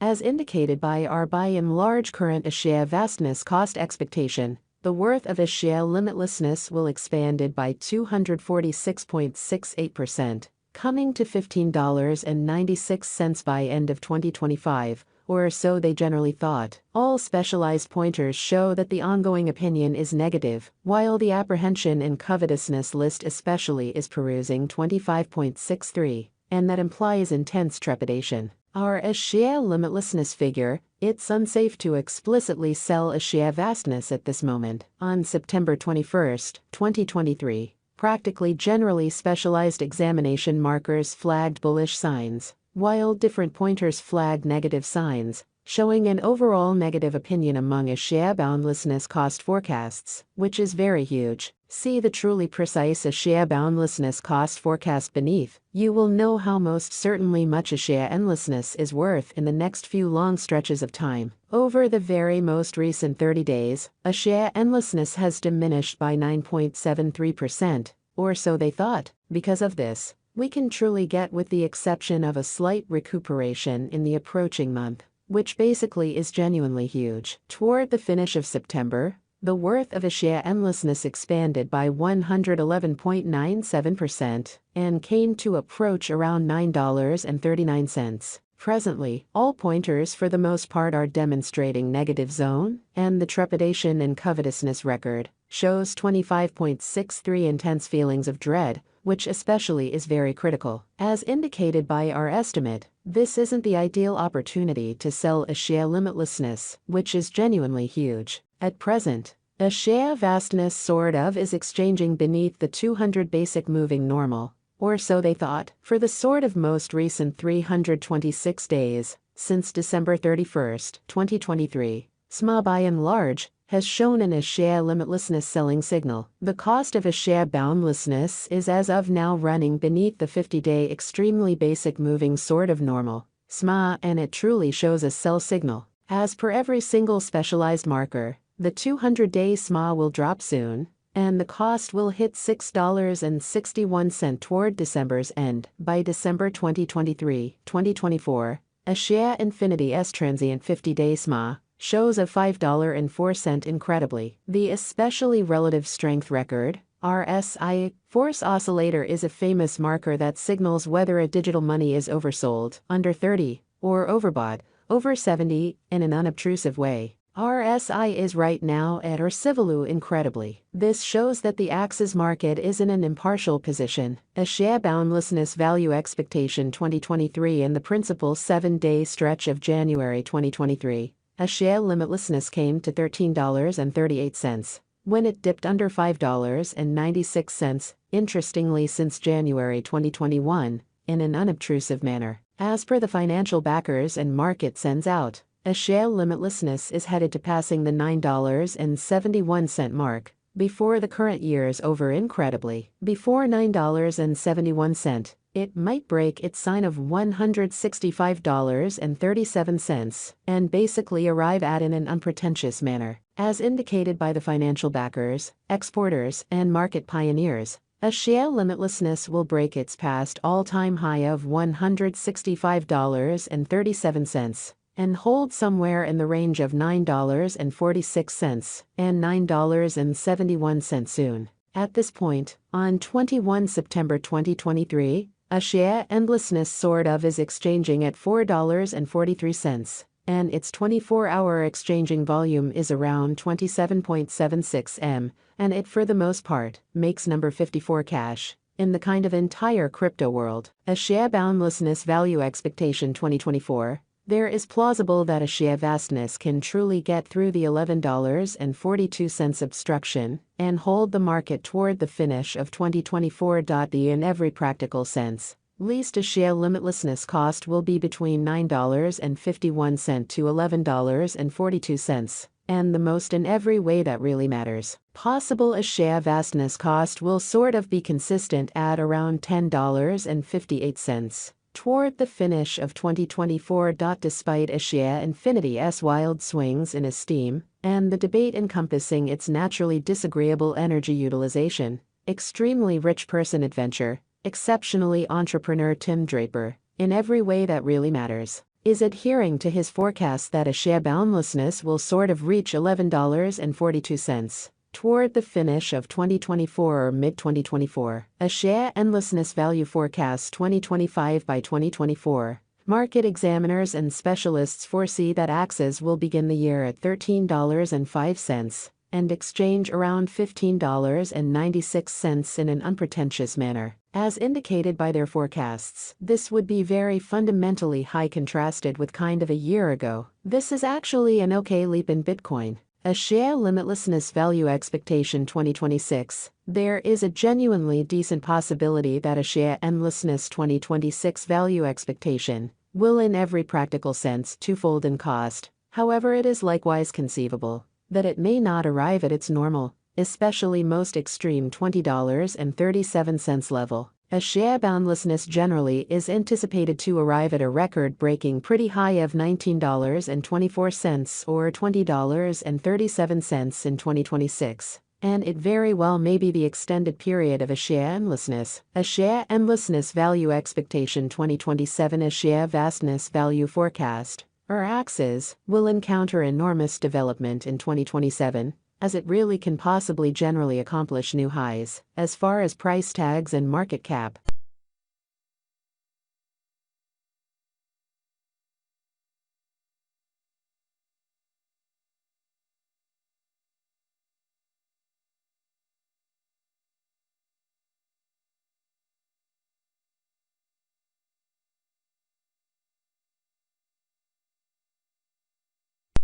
As indicated by our by and large current AXie vastness cost expectation, the worth of AXie limitlessness will expanded by 246.68%, coming to $15.96 by end of 2025, or so they generally thought. All specialized pointers show that the ongoing opinion is negative, while the apprehension and covetousness list especially is perusing 25.63, and that implies intense trepidation. Our AXie limitlessness figure, it's unsafe to explicitly sell AXie vastness at this moment. On September 21, 2023, practically generally specialized examination markers flagged bullish signs, while different pointers flagged negative signs, showing an overall negative opinion among AXie boundlessness cost forecasts, which is very huge. See the truly precise AXie boundlessness cost forecast beneath. You will know how most certainly much AXie endlessness is worth in the next few long stretches of time. Over the very most recent 30 days, AXie endlessness has diminished by 9.73%, or so they thought. Because of this, we can truly get, with the exception of a slight recuperation in the approaching month, which basically is genuinely huge. Toward the finish of September, the worth of AXie endlessness expanded by 111.97% and came to approach around $9.39. Presently, all pointers for the most part are demonstrating negative zone, and the trepidation and covetousness record shows 25.63 intense feelings of dread, which especially is very critical. As indicated by our estimate, this isn't the ideal opportunity to sell AXie limitlessness, which is genuinely huge. At present, AXie vastness sort of is exchanging beneath the 200 basic moving normal, or so they thought, for the sort of most recent 326 days, since December 31, 2023. SMA by and large has shown an AXie limitlessness selling signal. The cost of AXie boundlessness is as of now running beneath the 50-day extremely basic moving sort of normal, SMA, and it truly shows a sell signal. As per every single specialized marker, the 200-day SMA will drop soon, and the cost will hit $6.61 toward December's end. By December 2023-2024, AXie Infinity S transient 50-day SMA shows a $5.04 incredibly. The especially relative strength record, RSI, force oscillator, is a famous marker that signals whether a digital money is oversold, under 30, or overbought, over 70, in an unobtrusive way. RSI is right now at or civilu incredibly. This shows that the AXS market is in an impartial position. AXie boundlessness value expectation 2023 in the principal 7-day stretch of January 2023. AXie limitlessness came to $13.38, when it dipped under $5.96, interestingly since January 2021, in an unobtrusive manner. As per the financial backers and market sends out, AXie limitlessness is headed to passing the $9.71 mark before the current year is over incredibly. Before $9.71, it might break its sign of $165.37 and basically arrive at in an unpretentious manner. As indicated by the financial backers, exporters, and market pioneers, AXie limitlessness will break its past all-time high of $165.37 and hold somewhere in the range of $9.46 and $9.71 soon. At this point, on 21 September 2023, AXie endlessness sort of is exchanging at $4.43, and its 24-hour exchanging volume is around 27.76 M, and it for the most part makes number 54 cash. In the kind of entire crypto world, AXie boundlessness value expectation 2024, there is plausible that AXie vastness can truly get through the $11.42 obstruction and hold the market toward the finish of 2024. In every practical sense, least AXie limitlessness cost will be between $9.51 to $11.42, and the most in every way that really matters. Possible AXie vastness cost will sort of be consistent at around $10.58. Toward the finish of 2024. Despite AXie Infinity's wild swings in esteem, and the debate encompassing its naturally disagreeable energy utilization, extremely rich person adventure, exceptionally entrepreneur Tim Draper, in every way that really matters, is adhering to his forecast that a share boundlessness will sort of reach $11.42 toward the finish of 2024 or mid-2024. A share endlessness value forecast 2025 by 2024. Market examiners and specialists foresee that AXS will begin the year at $13.05 and exchange around $15.96 in an unpretentious manner. As indicated by their forecasts, this would be very fundamentally high contrasted with kind of a year ago. This is actually an okay leap in Bitcoin. A share limitlessness value expectation 2026. There is a genuinely decent possibility that a share endlessness 2026 value expectation will in every practical sense twofold in cost. However, it is likewise conceivable that it may not arrive at its normal, especially most extreme $20.37 level. A share boundlessness generally is anticipated to arrive at a record-breaking pretty high of $19.24 or $20.37 in 2026, and it very well may be the extended period of a share endlessness. A share endlessness value expectation 2027. A share vastness value forecast, or AXS, will encounter enormous development in 2027, as it really can possibly generally accomplish new highs, as far as price tags and market cap.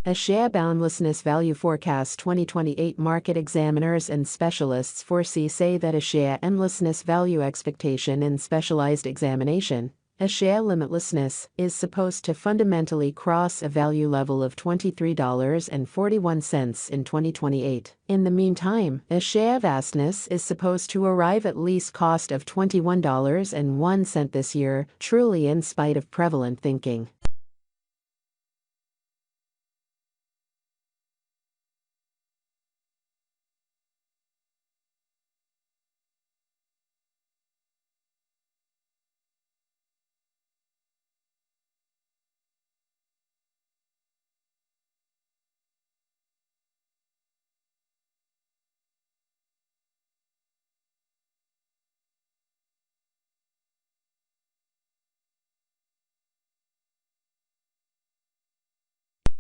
A share boundlessness value forecast 2028. Market examiners and specialists foresee say that a share endlessness value expectation in specialized examination, a share limitlessness, is supposed to fundamentally cross a value level of $23.41 in 2028. In the meantime, a share vastness is supposed to arrive at least cost of $21.01 this year, truly in spite of prevalent thinking.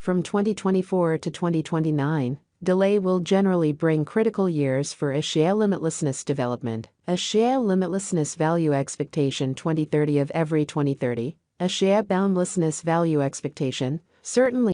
From 2024 to 2029, delay will generally bring critical years for a share limitlessness development. A share limitlessness value expectation 2030. Of every 2030, a share boundlessness value expectation, certainly